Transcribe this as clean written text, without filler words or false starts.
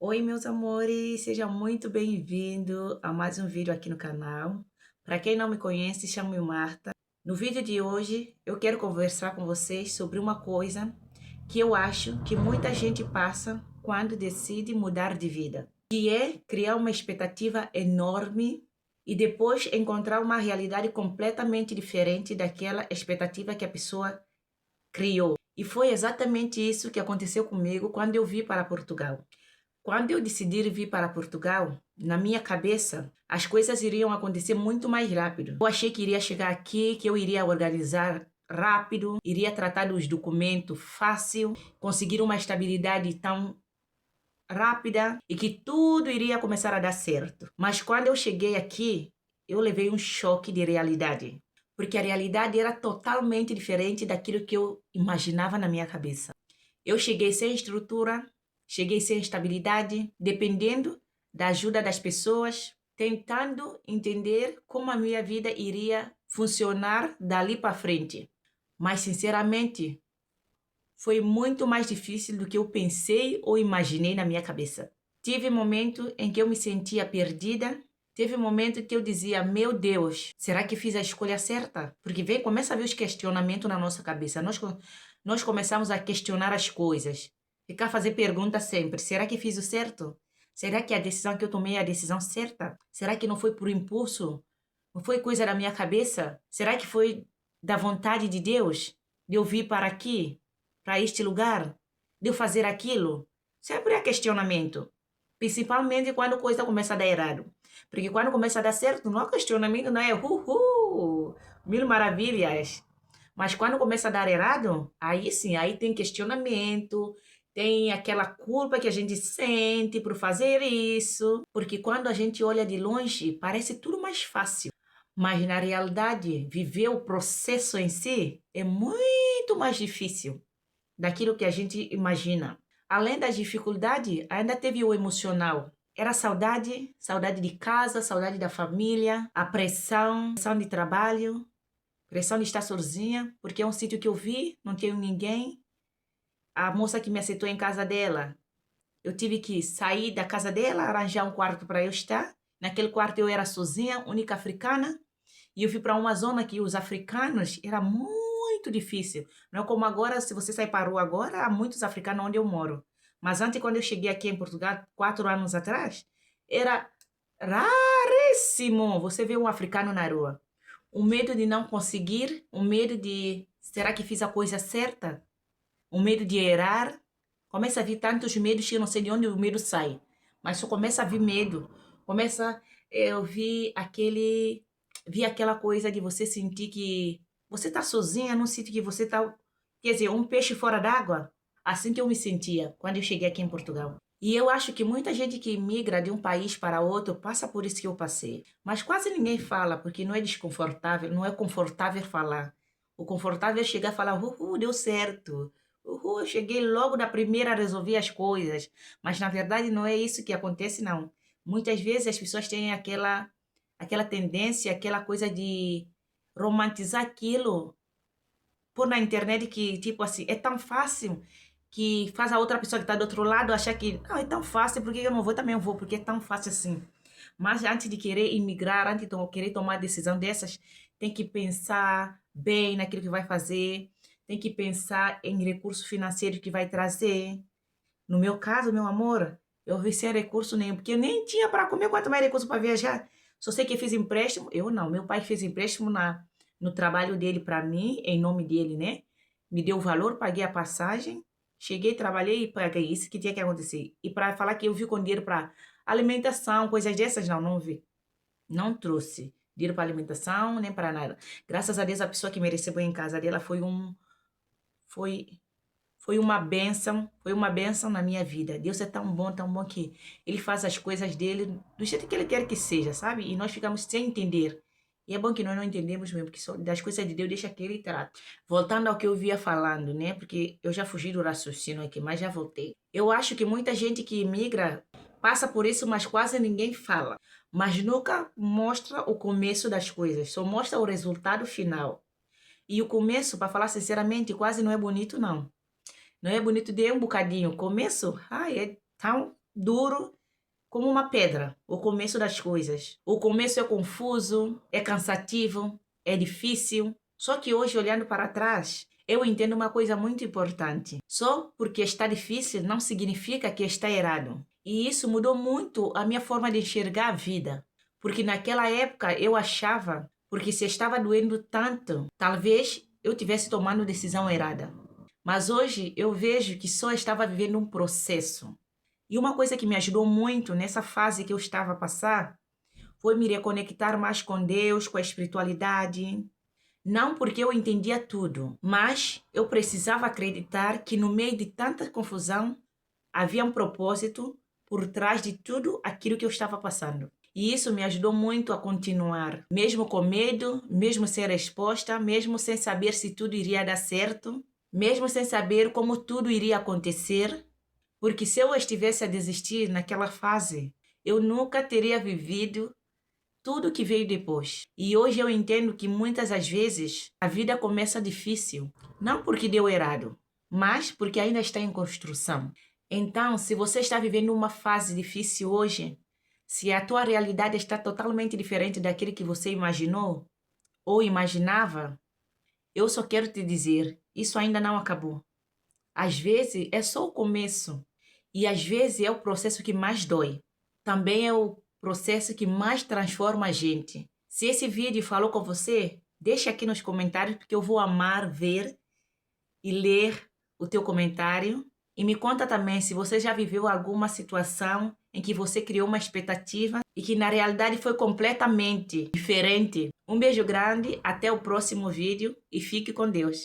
Oi, meus amores, seja muito bem-vindo a mais um vídeo aqui no canal. Para quem não me conhece, chamo-me Marta. No vídeo de hoje, eu quero conversar com vocês sobre uma coisa que eu acho que muita gente passa quando decide mudar de vida, que é criar uma expectativa enorme e depois encontrar uma realidade completamente diferente daquela expectativa que a pessoa criou. E foi exatamente isso que aconteceu comigo quando eu vim para Portugal. Quando eu decidi vir para Portugal, na minha cabeça, as coisas iriam acontecer muito mais rápido. Eu achei que iria chegar aqui, que eu iria organizar rápido, iria tratar dos documentos fácil, conseguir uma estabilidade tão rápida e que tudo iria começar a dar certo. Mas quando eu cheguei aqui, eu levei um choque de realidade, porque a realidade era totalmente diferente daquilo que eu imaginava na minha cabeça. Eu cheguei sem estrutura, cheguei sem estabilidade, dependendo da ajuda das pessoas, tentando entender como a minha vida iria funcionar dali para frente. Mas, sinceramente, foi muito mais difícil do que eu pensei ou imaginei na minha cabeça. Tive momentos em que eu me sentia perdida. Teve momento que eu dizia, meu Deus, será que fiz a escolha certa? Porque vem, começa a vir os questionamentos na nossa cabeça. Nós começamos a questionar as coisas. Ficar a fazer perguntas sempre. Será que fiz o certo? Será que a decisão que eu tomei é a decisão certa? Será que não foi por impulso? Não foi coisa da minha cabeça? Será que foi da vontade de Deus? De eu vir para aqui? Para este lugar? De eu fazer aquilo? Sempre é questionamento. Principalmente quando a coisa começa a dar errado. Porque quando começa a dar certo, não há questionamento, não é uhul, mil maravilhas. Mas quando começa a dar errado, aí sim, aí tem questionamento, tem aquela culpa que a gente sente por fazer isso. Porque quando a gente olha de longe, parece tudo mais fácil. Mas na realidade, viver o processo em si é muito mais difícil daquilo que a gente imagina. Além das dificuldades, ainda teve o emocional. Era saudade, saudade de casa, saudade da família, a pressão de trabalho, pressão de estar sozinha, porque é um sítio que eu vi, não tenho ninguém. A moça que me aceitou em casa dela, eu tive que sair da casa dela, arranjar um quarto para eu estar. Naquele quarto eu era sozinha, única africana, e eu fui para uma zona que os africanos era muito difícil. Não é como agora, se você sai para a rua agora, há muitos africanos onde eu moro. Mas antes, quando eu cheguei aqui em Portugal, 4 anos atrás, era raríssimo você ver um africano na rua. O medo de não conseguir, o medo de será que fiz a coisa certa? O medo de errar. Começa a vir tantos medos que eu não sei de onde o medo sai. Mas só começa a vir medo. Começa, eu vi aquela coisa de você sentir que você está sozinha num sítio que você está, quer dizer, um peixe fora d'água. Assim que eu me sentia quando eu cheguei aqui em Portugal. E eu acho que muita gente que migra de um país para outro passa por isso que eu passei. Mas quase ninguém fala, porque não é desconfortável, não é confortável falar. O confortável é chegar e falar, deu certo. Uhul, eu cheguei logo da primeira a resolver as coisas. Mas na verdade não é isso que acontece, não. Muitas vezes as pessoas têm aquela tendência, aquela coisa de romantizar aquilo, pôr na internet que, tipo assim, é tão fácil que faz a outra pessoa que está do outro lado achar que, não, é tão fácil, por que eu não vou? Também eu vou, porque é tão fácil assim. Mas antes de querer imigrar, antes de querer tomar decisão dessas, tem que pensar bem naquilo que vai fazer, tem que pensar em recurso financeiro que vai trazer. No meu caso, meu amor, eu vi sem recurso nenhum, porque eu nem tinha para comer, quanto mais recurso para viajar. Só sei que fiz empréstimo, eu não, meu pai fez empréstimo no trabalho dele para mim, em nome dele, né? Me deu o valor, paguei a passagem, cheguei, trabalhei e paguei isso que tinha que acontecer. E para falar que eu vi com dinheiro para alimentação, coisas dessas, não, não vi. Não trouxe dinheiro para alimentação, nem para nada. Graças a Deus, a pessoa que me recebeu em casa dela foi foi uma bênção na minha vida. Deus é tão bom que Ele faz as coisas dele do jeito que Ele quer que seja, sabe? E nós ficamos sem entender. E é bom que nós não entendemos mesmo, porque só das coisas de Deus deixa que Ele trata. Voltando ao que eu via falando, né? Porque eu já fugi do raciocínio aqui, mas já voltei. Eu acho que muita gente que imigra passa por isso, mas quase ninguém fala. Mas nunca mostra o começo das coisas, só mostra o resultado final. E o começo, para falar sinceramente, quase não é bonito, não. Não é bonito de um bocadinho. O começo, ai, é tão. duro como uma pedra, o começo das coisas. O começo é confuso, é cansativo, é difícil. Só que hoje, olhando para trás, eu entendo uma coisa muito importante. Só porque está difícil não significa que está errado. E isso mudou muito a minha forma de enxergar a vida. Porque naquela época eu achava, porque se estava doendo tanto, talvez eu tivesse tomando decisão errada. Mas hoje eu vejo que só estava vivendo um processo. E uma coisa que me ajudou muito nessa fase que eu estava a passar foi me reconectar mais com Deus, com a espiritualidade. Não porque eu entendia tudo, mas eu precisava acreditar que no meio de tanta confusão havia um propósito por trás de tudo aquilo que eu estava passando. E isso me ajudou muito a continuar, mesmo com medo, mesmo sem resposta, mesmo sem saber se tudo iria dar certo, mesmo sem saber como tudo iria acontecer, porque se eu estivesse a desistir naquela fase, eu nunca teria vivido tudo que veio depois. E hoje eu entendo que muitas das vezes a vida começa difícil, não porque deu errado, mas porque ainda está em construção. Então, se você está vivendo uma fase difícil hoje, se a tua realidade está totalmente diferente daquilo que você imaginou ou imaginava, eu só quero te dizer, isso ainda não acabou. Às vezes é só o começo e às vezes é o processo que mais dói. Também é o processo que mais transforma a gente. Se esse vídeo falou com você, deixa aqui nos comentários porque eu vou amar ver e ler o teu comentário. E me conta também se você já viveu alguma situação em que você criou uma expectativa e que na realidade foi completamente diferente. Um beijo grande, até o próximo vídeo e fique com Deus.